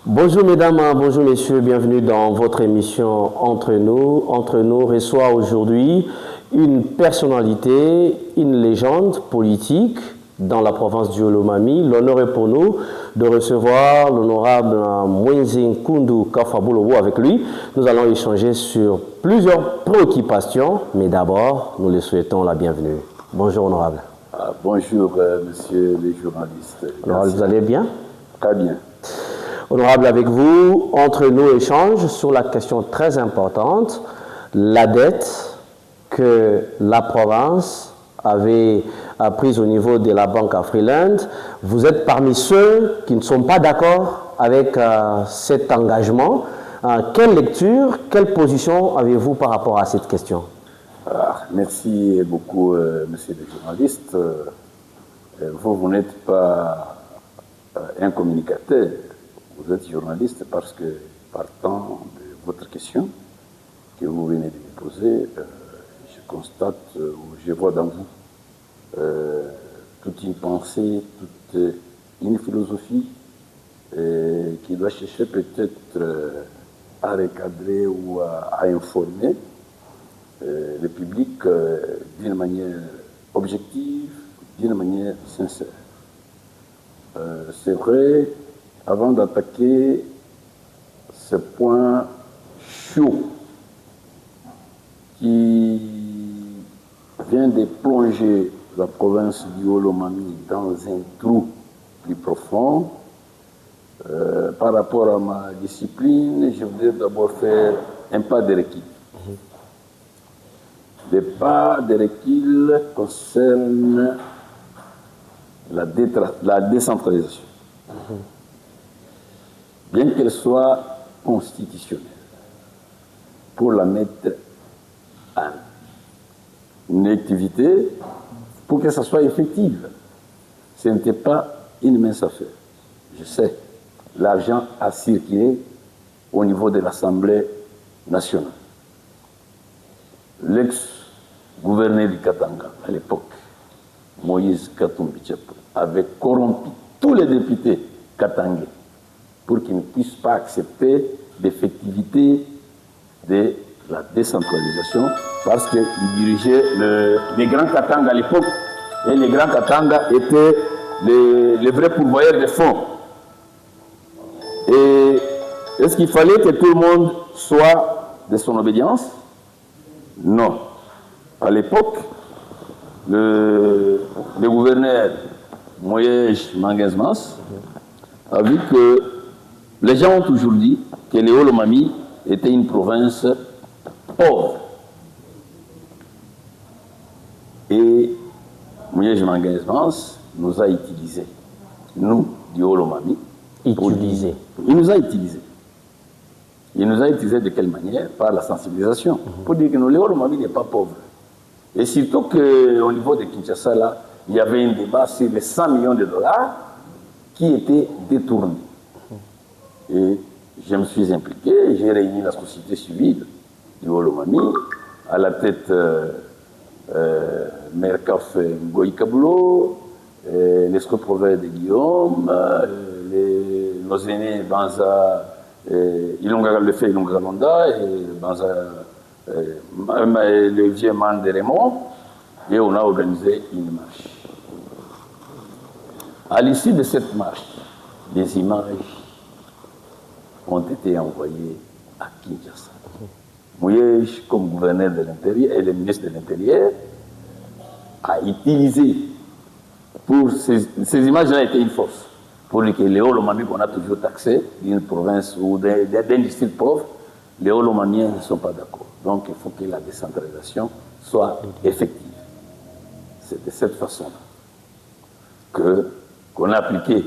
Bonjour mesdames, bonjour messieurs, bienvenue dans votre émission Entre nous. Entre nous reçoit aujourd'hui une personnalité, une légende politique dans la province du Olomami. L'honneur est pour nous de recevoir l'honorable Mwenzin Koundou Kafabulobo avec lui. Nous allons échanger sur plusieurs préoccupations, mais d'abord, nous lui souhaitons la bienvenue. Bonjour honorable. Bonjour messieurs les journalistes. Honorable, vous allez bien? Très bien. Honorable, avec vous, entre nous échange sur la question très importante, la dette que la province avait prise au niveau de la Banque Afriland. Vous êtes parmi ceux qui ne sont pas d'accord avec cet engagement. Quelle lecture, quelle position avez-vous par rapport à cette question? Merci beaucoup, monsieur le journaliste. Vous n'êtes pas un communicateur. Vous êtes journaliste parce que, partant de votre question que vous venez de me poser, je constate, je vois dans vous toute une pensée, toute une philosophie qui doit chercher peut-être à recadrer ou à informer le public d'une manière objective, d'une manière sincère. C'est vrai. Avant d'attaquer ce point chaud qui vient de plonger la province du Olomami dans un trou plus profond, par rapport à ma discipline, je voudrais d'abord faire un pas de recul. Le pas de recul concerne la décentralisation. Bien qu'elle soit constitutionnelle, pour la mettre en une activité, pour que ça soit effective. Ce n'était pas une mince affaire. Je sais, l'argent a circulé au niveau de l'Assemblée nationale. L'ex-gouverneur du Katanga, à l'époque, Moïse Katumbi Tchepo, avait corrompu tous les députés katangais pour qu'ils ne puissent pas accepter l'effectivité de la décentralisation parce qu'ils dirigeaient les grands Katanga à l'époque et les grands Katanga étaient les vrais pourvoyeurs de fonds. Et est-ce qu'il fallait que tout le monde soit de son obédience? Non. À l'époque, le gouverneur Moïse Mangenzmas a vu que les gens ont toujours dit que le Olomami était une province pauvre. Et Moïse Mangenzmas nous a utilisés, nous, du Olomami. Utilisés. Il nous a utilisés. Il nous a utilisés de quelle manière? Par la sensibilisation. Pour dire que le Olomami n'est pas pauvre. Et surtout qu'au niveau de Kinshasa, là, il y avait un débat sur les 100 millions de dollars qui étaient détournés. Et je me suis impliqué, j'ai réuni la société civile du Olomami, à la tête Merkaf Ngoï Kabulo, l'escroc-prophète de Guillaume, nos aînés Banza, le fait Ilonga Londa, et Banza, le vieux man de Raymond, et on a organisé une marche. À l'issue de cette marche, des images ont été envoyées à Kinshasa. Mouyej, comme gouverneur de l'Intérieur et le ministre de l'Intérieur, a utilisé pour ces images-là étaient une force. Pour que les Olomami qu'on a toujours taxé d'une province ou d'un district pauvre, les Olomaniens ne sont pas d'accord. Donc il faut que la décentralisation soit effective. C'est de cette façon-là qu'on a appliqué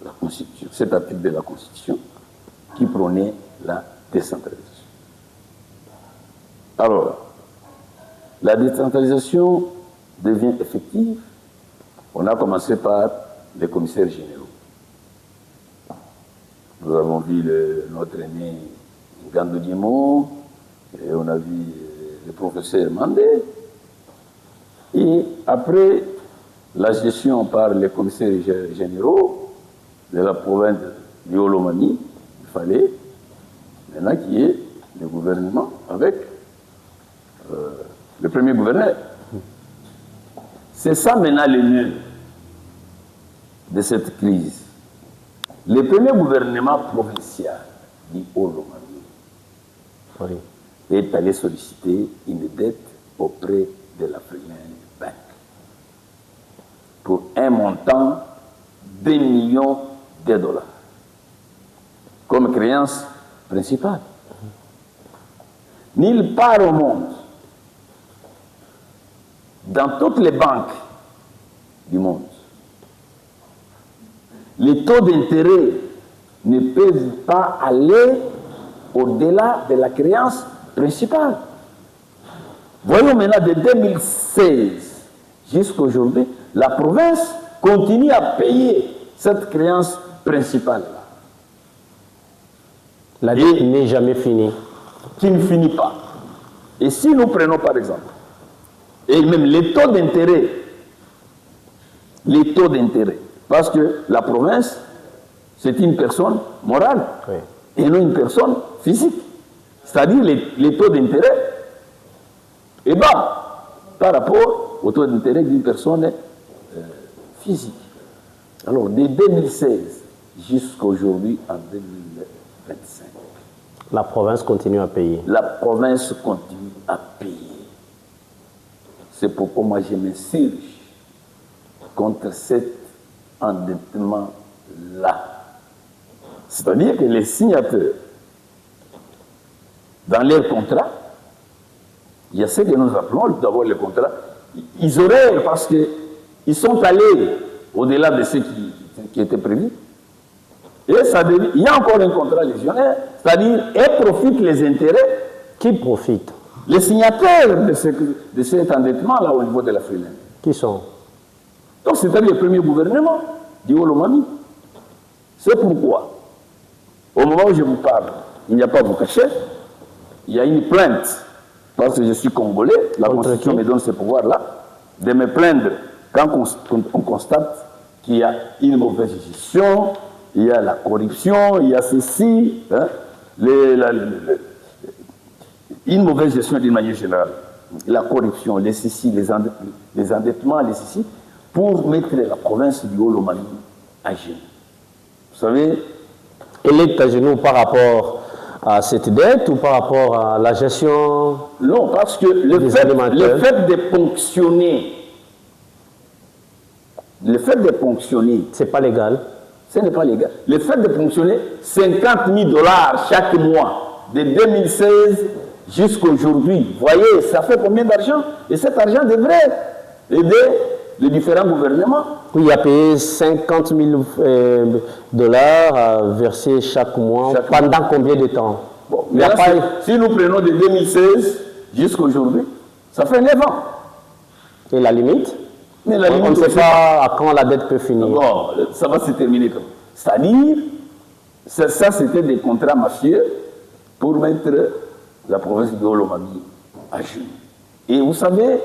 la Constitution, cet article de la Constitution qui prônait la décentralisation. Alors, la décentralisation devient effective. On a commencé par les commissaires généraux. Nous avons vu notre aîné Gando Dimo, et on a vu le professeur Mandé. Et après la gestion par les commissaires généraux, de la province du Olomani, il fallait maintenant qu'il y ait le gouvernement avec le premier gouverneur. C'est ça maintenant le nœud de cette crise. Le premier gouvernement provincial du Olomani est allé solliciter une dette auprès de la Freeland Bank pour un montant de millions de dollars comme créance principale. Nulle part au monde, dans toutes les banques du monde, les taux d'intérêt ne peuvent pas aller au-delà de la créance principale. Voyons maintenant de 2016 jusqu'à aujourd'hui, la province continue à payer cette créance principale-là. La dette n'est jamais finie. Qui ne finit pas. Et si nous prenons par exemple, et même les taux d'intérêt, parce que la province, c'est une personne morale, oui, et non une personne physique. C'est-à-dire les taux d'intérêt est bas par rapport au taux d'intérêt d'une personne physique. Alors, de 2016 jusqu'à aujourd'hui, en 2025, la province continue à payer. La province continue à payer. C'est pourquoi moi je m'insurge contre cet endettement-là. C'est-à-dire que les signataires, dans leurs contrats, il y a ce que nous appelons d'abord les contrats, ils auraient, parce qu'ils sont allés au-delà de ce qui était prévu. Et ça devient, il y a encore un contrat légionnaire, c'est-à-dire, ils profitent les intérêts. Qui profite? Les signataires de cet endettement-là au niveau de la Freeland. Qui sont? Donc, c'est-à-dire le premier gouvernement du Olomani. C'est pourquoi, au moment où je vous parle, il n'y a pas à vous cacher, il y a une plainte, parce que je suis congolais, la Constitution me donne ce pouvoir-là, de me plaindre quand on constate qu'il y a une mauvaise gestion, il y a la corruption, il y a ceci, hein, une mauvaise gestion d'une manière générale, la corruption, les ceci, les endettements, les ceci, pour mettre la province du Olomani à genoux. Vous savez, elle est à genoux par rapport à cette dette ou par rapport à la gestion? Non, parce que le fait de ponctionner, c'est pas légal. Ce n'est pas légal. Le fait de ponctionner 50 000 $ chaque mois, de 2016 jusqu'à aujourd'hui, vous voyez, ça fait combien d'argent? Et cet argent devrait aider les différents gouvernements. Oui, il y a payé 50 000 $ à verser chaque mois. Pendant combien de temps? Bon, mais là, si nous prenons de 2016 jusqu'à aujourd'hui, ça fait 9 ans. Et la limite? Mais la limite, on ne sait pas à quand la dette peut finir. Bon, ça va se terminer comme ça. C'est-à-dire, ça c'était des contrats mafieux pour mettre la province de Olomani à genoux. Et vous savez,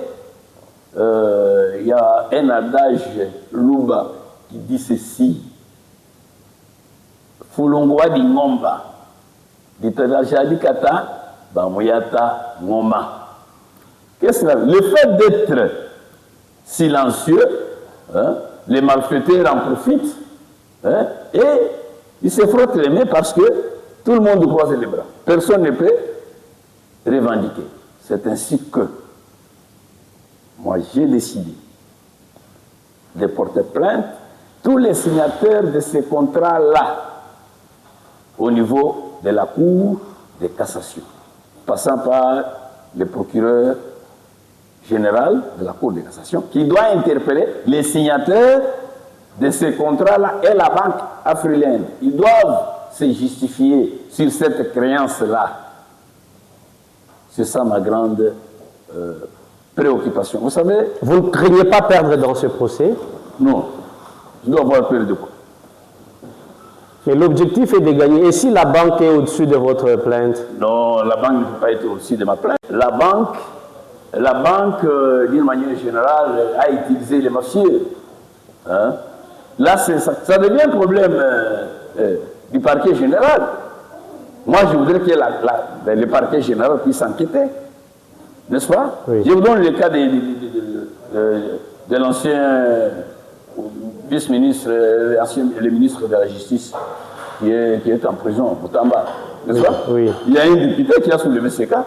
il y a un adage Luba qui dit ceci: Fulongwa di ngomba, di tadajadi kata, bamoyata ngoma. Qu'est-ce que c'est? Le fait d'être silencieux, hein, les malfaiteurs en profitent, hein, et ils se frottent les mains parce que tout le monde croise les bras. Personne ne peut revendiquer. C'est ainsi que moi j'ai décidé de porter plainte tous les signataires de ces contrats-là au niveau de la Cour de cassation, passant par le procureur général de la Cour de cassation, qui doit interpeller les signataires de ces contrats-là et la banque africaine. Ils doivent se justifier sur cette créance-là. C'est ça ma grande préoccupation. Vous savez... Vous ne craignez pas perdre dans ce procès? Non. Je dois avoir peur de quoi? Mais l'objectif est de gagner. Et si la banque est au-dessus de votre plainte? Non, la banque ne peut pas être au-dessus de ma plainte. La banque, d'une manière générale, a utilisé les mafieux, hein, Là, ça devient un problème du parquet général. Moi, je voudrais que le parquet général puisse enquêter. N'est-ce pas? Oui. Je vous donne le cas de l'ancien vice-ministre, le ministre de la Justice, qui est en prison, au Tamba. N'est-ce pas? Oui. Il y a un député qui a soulevé ce cas.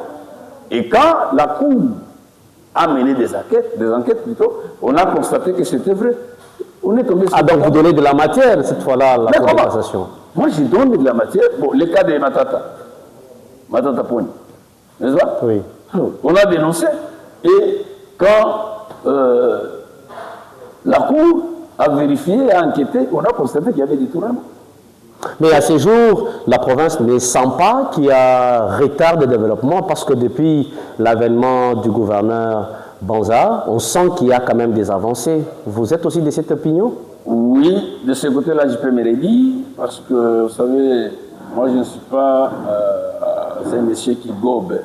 Et quand la Cour a mené des enquêtes plutôt, on a constaté que c'était vrai. On est tombé sur Ah, donc vous donnez de la matière cette fois-là à la Cour de cassation? Moi, je donne de la matière. Bon, le cas de Matata Pony, n'est-ce pas? Oui. On a dénoncé. Et quand la Cour a vérifié, a enquêté, on a constaté qu'il y avait des tournements. Mais à ce jour, la province ne sent pas qu'il y a retard de développement parce que depuis l'avènement du gouverneur Banza, on sent qu'il y a quand même des avancées. Vous êtes aussi de cette opinion? Oui, de ce côté-là, je peux me redire, parce que, vous savez, moi, je ne suis pas un monsieur qui gobe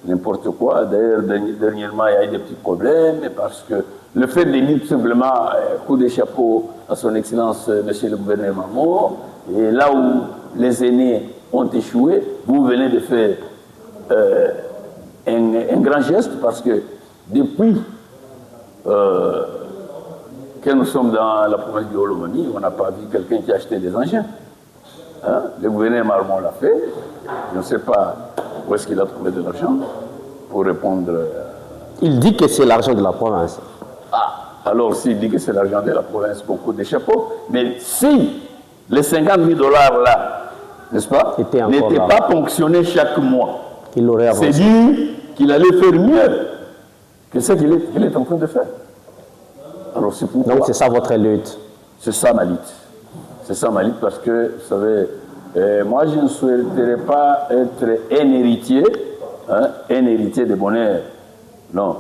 n'importe quoi. D'ailleurs, dernièrement, il y a eu des petits problèmes, parce que le fait de dire tout simplement coup de chapeau à son Excellence, monsieur le gouverneur Mamo, et là où les aînés ont échoué, vous venez de faire un grand geste, parce que depuis que nous sommes dans la province du Holomanie, on n'a pas vu quelqu'un qui a acheté des engins. Hein? Le gouverneur Marmon l'a fait. Je ne sais pas où est-ce qu'il a trouvé de l'argent pour répondre. Il dit que c'est l'argent de la province. Ah, alors s'il dit que c'est l'argent de la province, beaucoup de chapeaux. Mais si les 50 000 $ là, n'est-ce pas, n'étaient pas ponctionnés chaque mois, il l'aurait avancé. C'est dire qu'il allait faire mieux que ce qu'il est en train de faire. Alors c'est pourquoi. Donc c'est ça votre lutte? C'est ça ma lutte. C'est ça ma lutte parce que, vous savez, moi je ne souhaiterais pas être un héritier de bonheur. Non,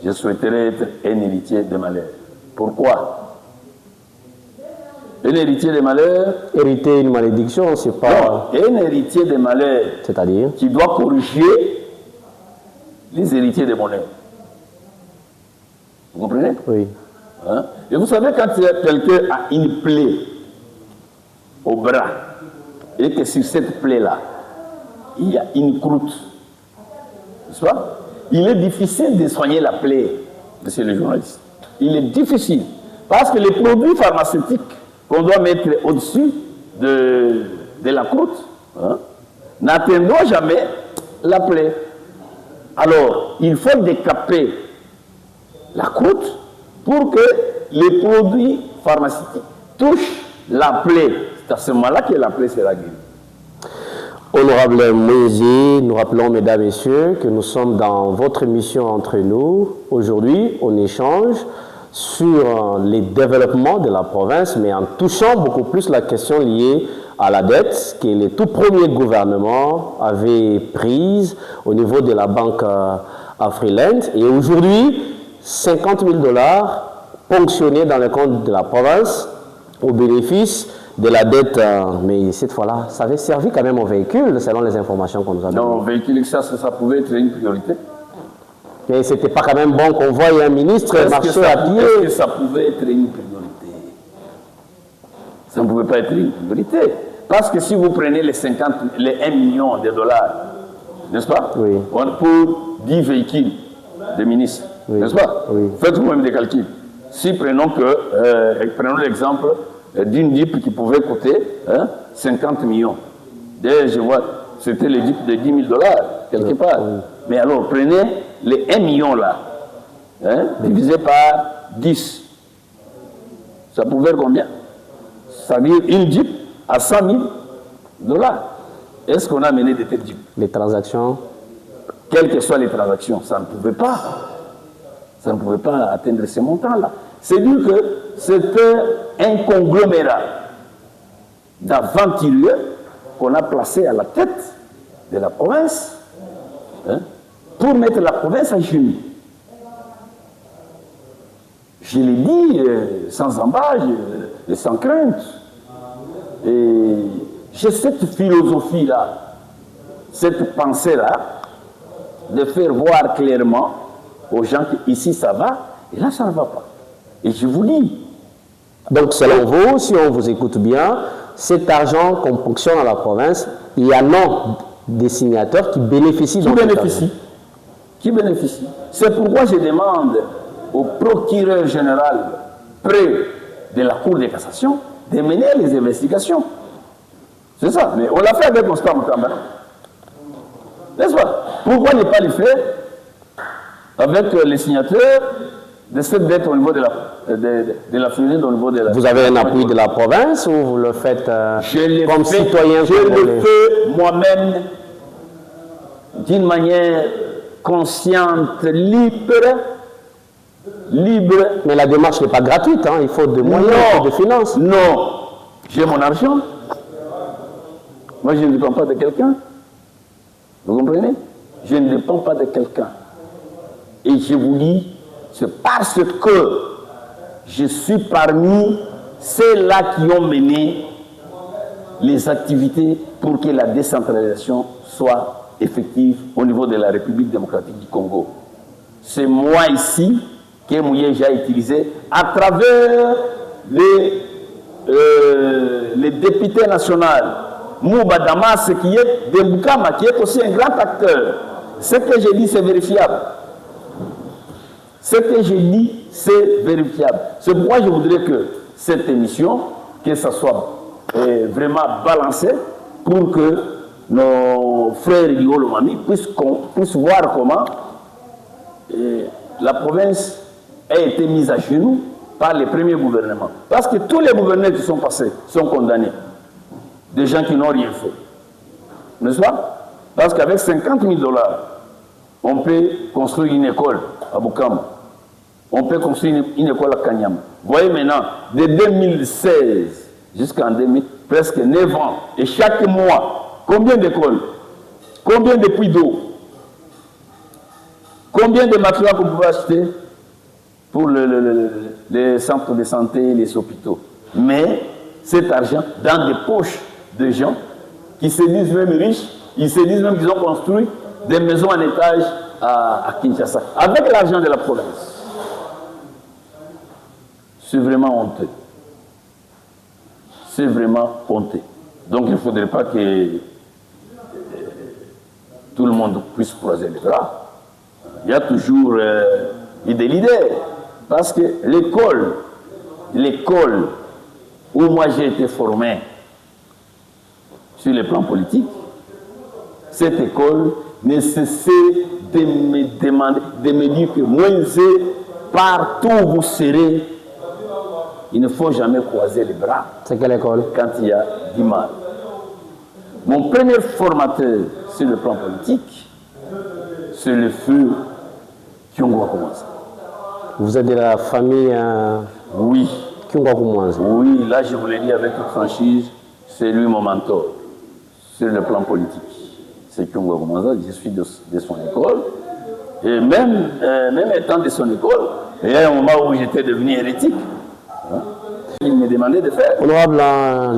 je souhaiterais être un héritier de malheur. Pourquoi? Un héritier de malheur. Hériter une malédiction, c'est pas. Non, un héritier de malheur. C'est-à-dire? Qui doit corriger les héritiers de bonheur. Vous comprenez? Oui. Hein? Et vous savez, quand quelqu'un a une plaie au bras, et que sur cette plaie-là, il y a une croûte, n'est-ce pas? Il est difficile de soigner la plaie, monsieur le journaliste. Il est difficile. Parce que les produits pharmaceutiques qu'on doit mettre au-dessus de la croûte n'atteindront jamais la plaie. Alors, il faut décaper la croûte pour que les produits pharmaceutiques touchent la plaie. C'est à ce moment-là que la plaie sera guérie. Honorable Moïse, nous rappelons, mesdames et messieurs, que nous sommes dans votre émission Entre nous. Aujourd'hui, on échange sur les développements de la province, mais en touchant beaucoup plus la question liée à la dette que le tout premier gouvernement avait prise au niveau de la banque Afriland. Et aujourd'hui, 50 000 $ ponctionnés dans le compte de la province au bénéfice de la dette, mais cette fois-là, ça avait servi quand même au véhicule, selon les informations qu'on nous a données. Non, au véhicule, ça pouvait être une priorité. Mais c'était pas quand même bon qu'on voie un ministre marcher à pied. Est-ce que ça pouvait être une priorité? Ça ne pouvait pas être une priorité. Parce que si vous prenez les 1 million de dollars, n'est-ce pas? Oui. Pour 10 véhicules de ministres, oui. N'est-ce pas? Oui. Faites vous-même des calculs. Si prenons l'exemple d'une Jeep qui pouvait coûter 50 millions. D'ailleurs, je vois, c'était le Jeep de 10 000 $, quelque part. Oui. Mais alors, prenez les 1 million là, divisé par 10. Ça pouvait être combien? Ça veut dire une Jeep à 100 000 $. Est-ce qu'on a mené de telles Jeeps? Les transactions? Quelles que soient les transactions, ça ne pouvait pas. Ça ne pouvait pas atteindre ces montants-là. C'est dire que c'était un conglomérat d'aventuriers qu'on a placé à la tête de la province pour mettre la province à genoux. Je l'ai dit sans embâche et sans crainte. Et j'ai cette philosophie-là, cette pensée-là, de faire voir clairement aux gens qu'ici ça va, et là ça ne va pas. Et je vous dis, Donc, selon vous, si on vous écoute bien, cet argent qu'on fonctionne à la province, il y a non des signateurs qui bénéficient de cet argent. Qui bénéficie. C'est pourquoi je demande au procureur général près de la Cour de cassation de mener les investigations. C'est ça. Mais on l'a fait avec Oscar Mutamba. N'est-ce pas? Pourquoi ne pas le faire avec les signateurs de cette dette au niveau de la FUNED, au niveau de la... Vous avez un appui de la province ou vous le faites comme citoyen? Je le fais moi-même d'une manière consciente, libre. Mais la démarche n'est pas gratuite, hein? Il faut de moyens, de finances. Non, j'ai mon argent. Moi, je ne dépends pas de quelqu'un. Vous comprenez? Je ne dépends pas de quelqu'un. Et je vous dis, c'est parce que je suis parmi ceux-là qui ont mené les activités pour que la décentralisation soit effective au niveau de la République démocratique du Congo. C'est moi ici que Mouyeja a utilisé à travers les députés nationaux. Mouba Damas, qui est de Mbukama, qui est aussi un grand acteur. Ce que je dis, c'est vérifiable. Ce que je dis, c'est vérifiable. C'est pourquoi je voudrais que cette émission, que ça soit vraiment balancé pour que nos frères du Olomami puissent voir comment la province a été mise à genoux par les premiers gouvernements. Parce que tous les gouverneurs qui sont passés sont condamnés. Des gens qui n'ont rien fait. N'est-ce pas? Parce qu'avec 50 000 $, on peut construire une école à Bukama. On peut construire une école à Kanyama. Vous voyez maintenant, de 2016 jusqu'en 2000, presque 9 ans, et chaque mois, combien d'écoles? Combien de puits d'eau? Combien de matériaux qu'on pouvait acheter pour les centres de santé, les hôpitaux? Mais cet argent dans des poches de gens qui se disent même riches, ils se disent même qu'ils ont construit des maisons en étage à Kinshasa, avec l'argent de la province. C'est vraiment honteux. C'est vraiment honteux. Donc il ne faudrait pas que tout le monde puisse croiser les bras. Il y a toujours des leaders. Parce que l'école où moi j'ai été formé sur le plan politique, cette école ne cessait de me demander, de me dire que moi, partout où vous serez, il ne faut jamais croiser les bras. C'est quelle école? Quand il y a du mal. Mon premier formateur sur le plan politique, c'est le feu Kyungwa Koumanza. Vous êtes de la famille Oui. Kyungwa Koumanza. Oui, là je vous l'ai dit avec toute franchise, c'est lui mon mentor sur le plan politique. C'est Kyungwa Koumanza, je suis de son école. Et même étant de son école, il y a un moment où j'étais devenu hérétique. Il me demandait de faire. Honorable,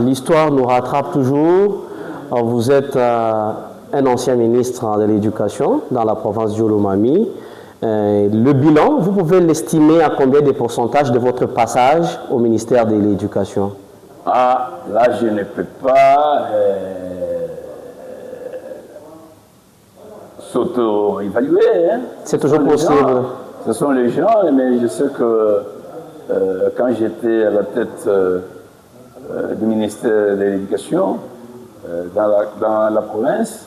l'histoire nous rattrape toujours. Vous êtes un ancien ministre de l'Éducation dans la province du Olomami. Le bilan, vous pouvez l'estimer à combien de pourcentage de votre passage au ministère de l'Éducation? Ah, là, je ne peux pas s'auto-évaluer. Hein. C'est toujours possible. Ce sont les gens, mais je sais que quand j'étais à la tête du ministère de l'Éducation, dans la province,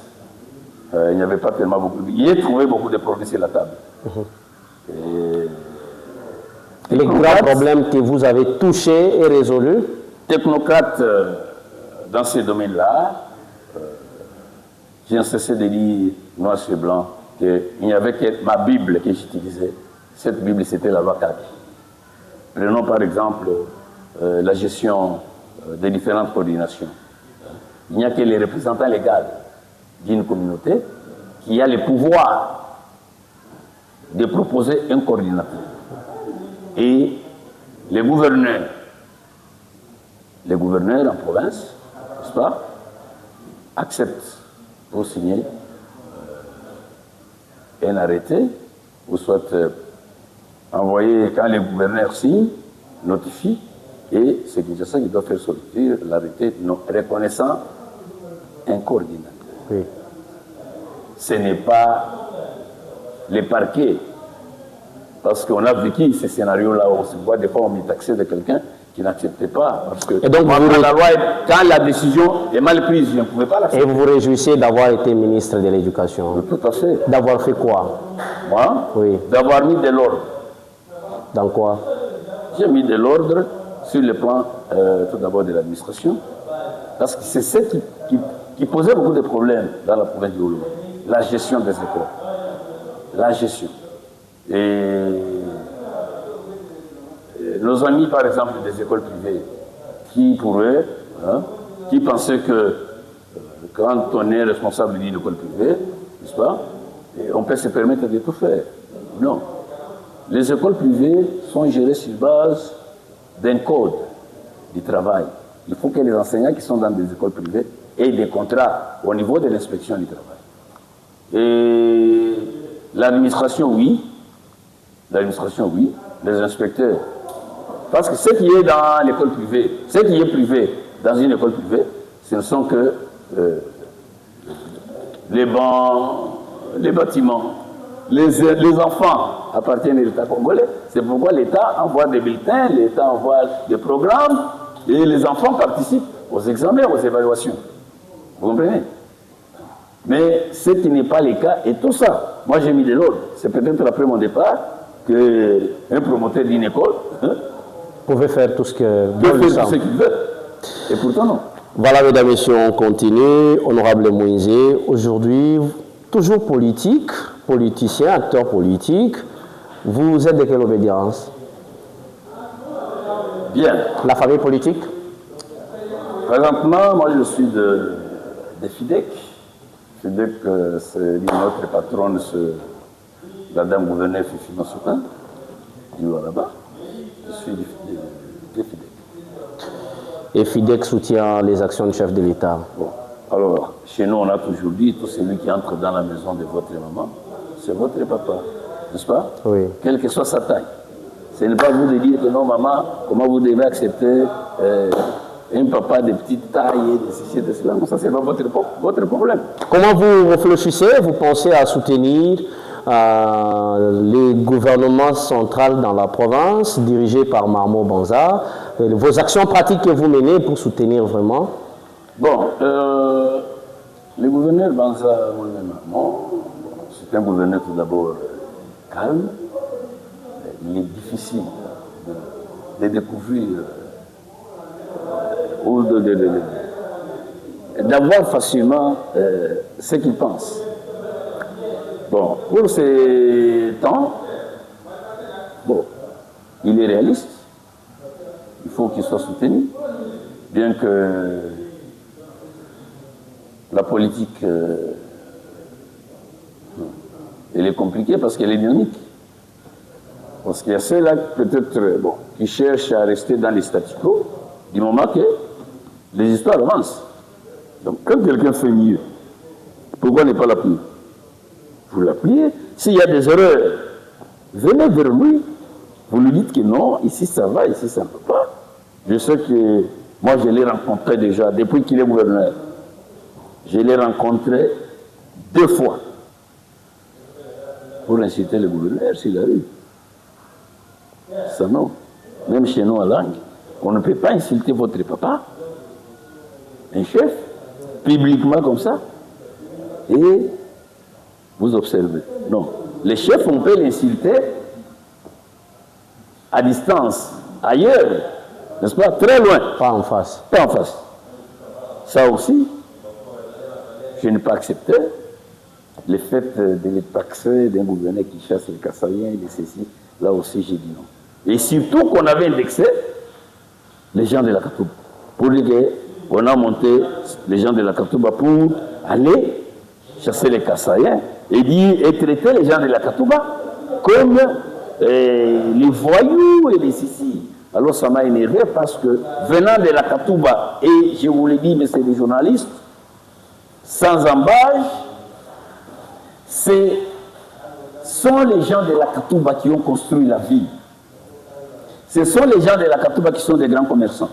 il n'y avait pas tellement beaucoup. Il y trouvé beaucoup de problèmes sur la table. Et les grands problèmes que vous avez touchés et résolus? Technocrate dans ces domaines-là, j'ai cessé de lire noir sur blanc qu'il n'y avait que ma Bible que j'utilisais. Cette Bible, c'était la loi Kaki. Prenons par exemple la gestion des différentes coordinations. Il n'y a que les représentants légaux d'une communauté qui a le pouvoir de proposer un coordinateur. Et les gouverneurs en province, n'est-ce pas, acceptent pour signer un arrêté, ou soit envoyer, quand les gouverneurs signent, notifient, Et c'est Kinshasa qui doit faire sortir l'arrêté reconnaissant un coordinateur. Oui. Ce n'est pas les parquets. Parce qu'on a vécu ces scénarios-là où on se voit des fois on met taxé de quelqu'un qui n'acceptait pas. Parce que et donc, quand la décision est mal prise, je ne pouvais pas l'accepter. Et vous vous réjouissez d'avoir été ministre de l'Éducation? Tout à fait. D'avoir fait quoi? Moi, oui. D'avoir mis de l'ordre. Dans quoi? J'ai mis de l'ordre sur le plan tout d'abord de l'administration, parce que c'est ce qui posait beaucoup de problèmes dans la province du Haut-Lomé. La gestion des écoles. La gestion. Et nos amis, par exemple, des écoles privées, qui pour eux, qui pensaient que quand on est responsable d'une école privée, n'est-ce pas, on peut se permettre de tout faire. Non. Les écoles privées sont gérées sur base d'un code du travail. Il faut que les enseignants qui sont dans des écoles privées aient des contrats au niveau de l'inspection du travail. Et l'administration, oui. L'administration, oui. Les inspecteurs. Parce que ce qui est dans l'école privée, ce qui est privé dans une école privée, ce ne sont que les bancs, les bâtiments. Les enfants appartiennent à l'État congolais. C'est pourquoi l'État envoie des bulletins, l'État envoie des programmes, et les enfants participent aux examens, aux évaluations. Vous comprenez? Mais ce qui n'est pas le cas, et tout ça, moi j'ai mis de l'ordre. C'est peut-être après mon départ qu'un promoteur d'une école pouvait faire tout ce qu'il veut. Et pourtant non. Voilà, mesdames et messieurs, on continue. Honorable Moïse, aujourd'hui, toujours politique, politicien, acteur politique, vous êtes de quelle obédience? Bien. La famille politique? Présentement, moi je suis de FIDEC. FIDEC, c'est notre patronne, la dame gouverneure Fifi Massouka, du là-bas. Je suis de FIDEC. Et FIDEC soutient les actions du chef de l'État. Bon. Alors, chez nous, on a toujours dit, tout celui qui entre dans la maison de votre maman, c'est votre papa, n'est-ce pas? Oui. Quelle que soit sa taille. Ce n'est pas vous de dire que non, maman, comment vous devez accepter un papa de petite taille et de ceci et de cela. Non, ça, c'est pas votre problème. Comment vous réfléchissez? Vous pensez à soutenir les gouvernements centraux dans la province, dirigés par Marmo Banza, vos actions pratiques que vous menez pour soutenir vraiment? Bon, le gouverneur Banza, moi-même, c'est un gouverneur tout d'abord calme. Il est difficile de découvrir ou d'avoir facilement ce qu'il pense. Bon, pour ces temps, bon, il est réaliste. Il faut qu'il soit soutenu, bien que la politique, elle est compliquée parce qu'elle est dynamique. Parce qu'il y a ceux-là, peut-être, bon, qui cherchent à rester dans les statu quo, du moment que les histoires avancent. Donc, quand quelqu'un fait mieux, pourquoi ne pas l'appuyer? Vous l'appuyez. S'il y a des erreurs, venez vers lui. Vous lui dites que non, ici ça va, ici ça ne peut pas. Je sais que moi, je l'ai rencontré déjà, depuis qu'il est gouverneur. Je l'ai rencontré 2 fois pour inciter le gouverneur s'il a eu. Ça non. Même chez nous à Langue, on ne peut pas insulter votre papa, un chef, publiquement comme ça, et vous observez. Non. Les chefs, on peut l'insulter à distance, ailleurs, n'est-ce pas? Très loin. Pas en face. Pas en face. Ça aussi, je n'ai pas accepté le fait de les taxer d'un gouverneur qui chasse les Kassaïens et les ceci. Là aussi, j'ai dit non. Et surtout qu'on avait indexé les gens de la Katouba. Pour dire qu'on a monté les gens de la Katouba pour aller chasser les Kassaïens et traiter les gens de la Katouba comme les voyous et les sissi. Alors ça m'a énervé parce que venant de la Katouba, et je vous l'ai dit, mais c'est des journalistes, sans embâche, ce sont les gens de la Katouba qui ont construit la ville. Ce sont les gens de la Katouba qui sont des grands commerçants.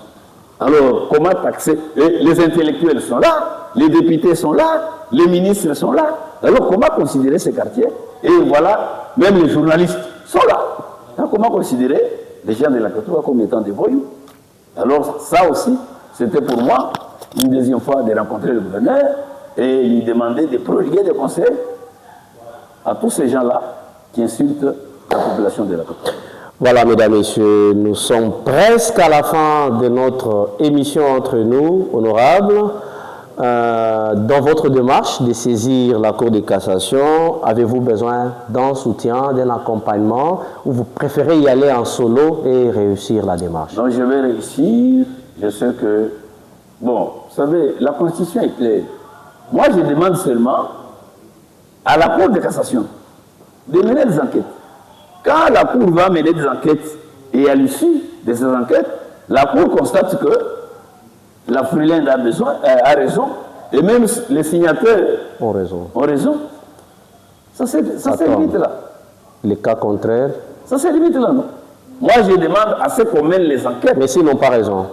Alors, comment taxer? Les intellectuels sont là, les députés sont là, les ministres sont là. Alors, comment considérer ces quartiers? Et voilà, même les journalistes sont là. Alors, comment considérer les gens de la Katouba comme étant des voyous? Alors, ça aussi, c'était pour moi une deuxième fois de rencontrer le gouverneur et lui demander de prodiguer des conseils à tous ces gens-là qui insultent la population de la Katouba. Voilà, mesdames, messieurs, nous sommes presque à la fin de notre émission entre nous, honorables. Dans votre démarche de saisir la Cour de cassation, avez-vous besoin d'un soutien, d'un accompagnement, ou vous préférez y aller en solo et réussir la démarche? Donc je vais réussir. Je sais que, bon, vous savez, la Constitution est claire. Moi, je demande seulement à la Cour de cassation de mener des enquêtes. Quand la Cour va mener des enquêtes et à l'issue de ces enquêtes, la Cour constate que la Freeland a raison et même les signataires ont raison. Ça c'est limite là. Les cas contraires? Ça c'est limite là, non? Moi je demande à ce qu'on mène les enquêtes. Mais s'ils n'ont pas raison?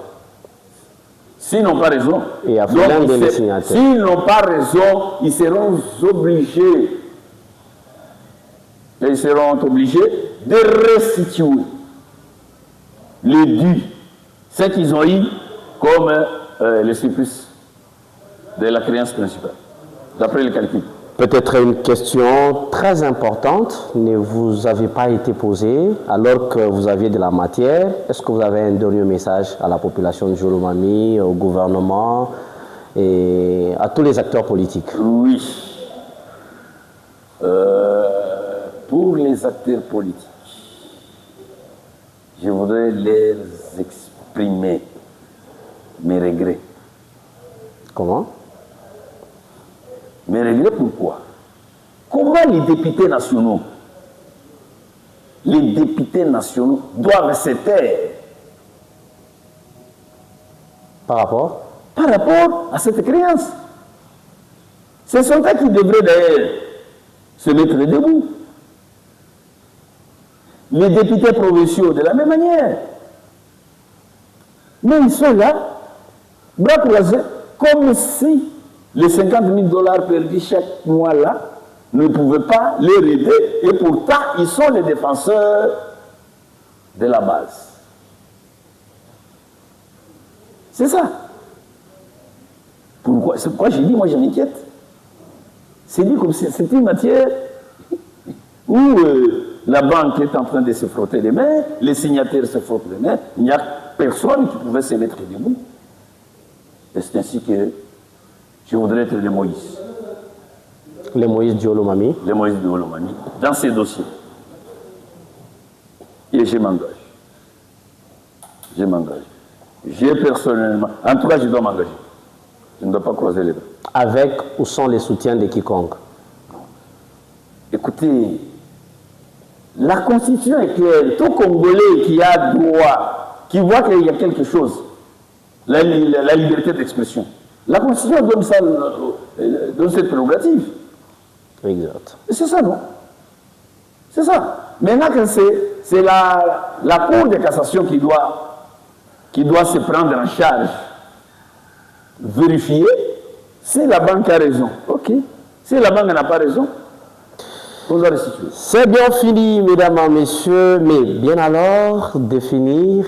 S'ils n'ont pas raison. Et à Freeland de les signataires. S'ils n'ont pas raison, ils seront obligés. Ils seront obligés de restituer les dû, ce qu'ils ont eu comme le surplus de la créance principale, d'après le calcul. Peut-être une question très importante ne vous avait pas été posée alors que vous aviez de la matière. Est-ce que vous avez un dernier message à la population de Jolomami, au gouvernement et à tous les acteurs politiques? Oui. Pour les acteurs politiques, je voudrais leur exprimer mes regrets. Comment? Mes regrets pourquoi? Comment les députés nationaux doivent se taire par rapport à cette créance? Ce sont eux qui devraient d'ailleurs se mettre debout. Les députés provinciaux de la même manière. Mais ils sont là, bras croisés, comme si les 50 000 $ perdus chaque mois là ne pouvaient pas les aider. Et pourtant, ils sont les défenseurs de la base. C'est ça. C'est pourquoi j'ai dit, moi je m'inquiète. C'est dit comme si c'était une matière où la banque est en train de se frotter les mains, les signataires se frottent les mains, il n'y a personne qui pouvait se mettre debout. Et c'est ainsi que je voudrais être le Moïse. Le Moïse Diolomami. Le Moïse Diolomami, dans ces dossiers. Et je m'engage. Je m'engage. J'ai personnellement, en tout cas je dois m'engager. Je ne dois pas croiser les bras. Avec ou sans les soutiens de quiconque? Écoutez, la Constitution est claire. Tout Congolais qui a droit, qui voit qu'il y a quelque chose, la liberté d'expression. La Constitution donne cette prérogative. Exact. C'est ça, non? C'est ça. Maintenant que c'est la Cour de cassation qui doit se prendre en charge, vérifier si la banque a raison. Ok. Si la banque n'a pas raison, on doit restituer. C'est bien fini, mesdames et messieurs, mais bien alors de finir,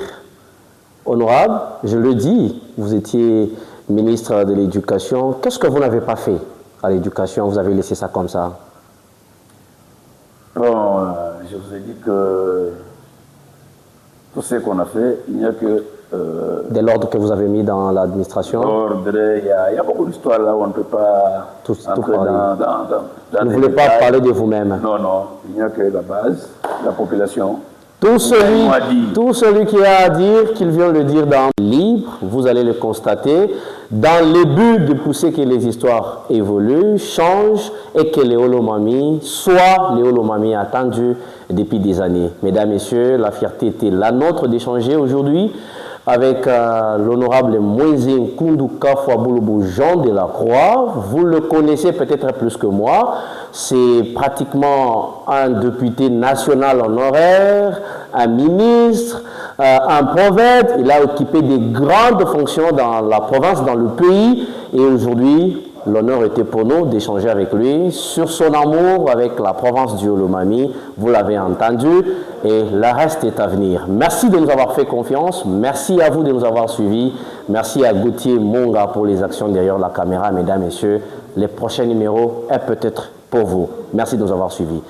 honorable, je le dis, vous étiez ministre de l'Éducation. Qu'est-ce que vous n'avez pas fait à l'éducation? Vous avez laissé ça comme ça? Bon, je vous ai dit que tout ce qu'on a fait, il n'y a que... de l'ordre que vous avez mis dans l'administration? Il y a beaucoup d'histoires là où on ne peut pas tout entrer dans vous ne voulez pas parler de vous-même? Non, non, il n'y a que la base, la population. Tout celui qui a à dire, qu'il vient le dire dans le livre, vous allez le constater, dans le but de pousser que les histoires évoluent, changent et que les Olomami soient les Olomami attendus depuis des années. Mesdames, Messieurs, la fierté était la nôtre d'échanger aujourd'hui avec l'honorable Moïse Koundouka Fouaboulobou Jean de la Croix. Vous le connaissez peut-être plus que moi. C'est pratiquement un député national honoraire, un ministre, un prophète. Il a occupé des grandes fonctions dans la province, dans le pays. Et aujourd'hui, l'honneur était pour nous d'échanger avec lui sur son amour avec la province du Olomami. Vous l'avez entendu et le reste est à venir. Merci de nous avoir fait confiance. Merci à vous de nous avoir suivis. Merci à Gauthier Monga pour les actions derrière la caméra. Mesdames, Messieurs, les prochains numéros est peut-être pour vous. Merci de nous avoir suivis.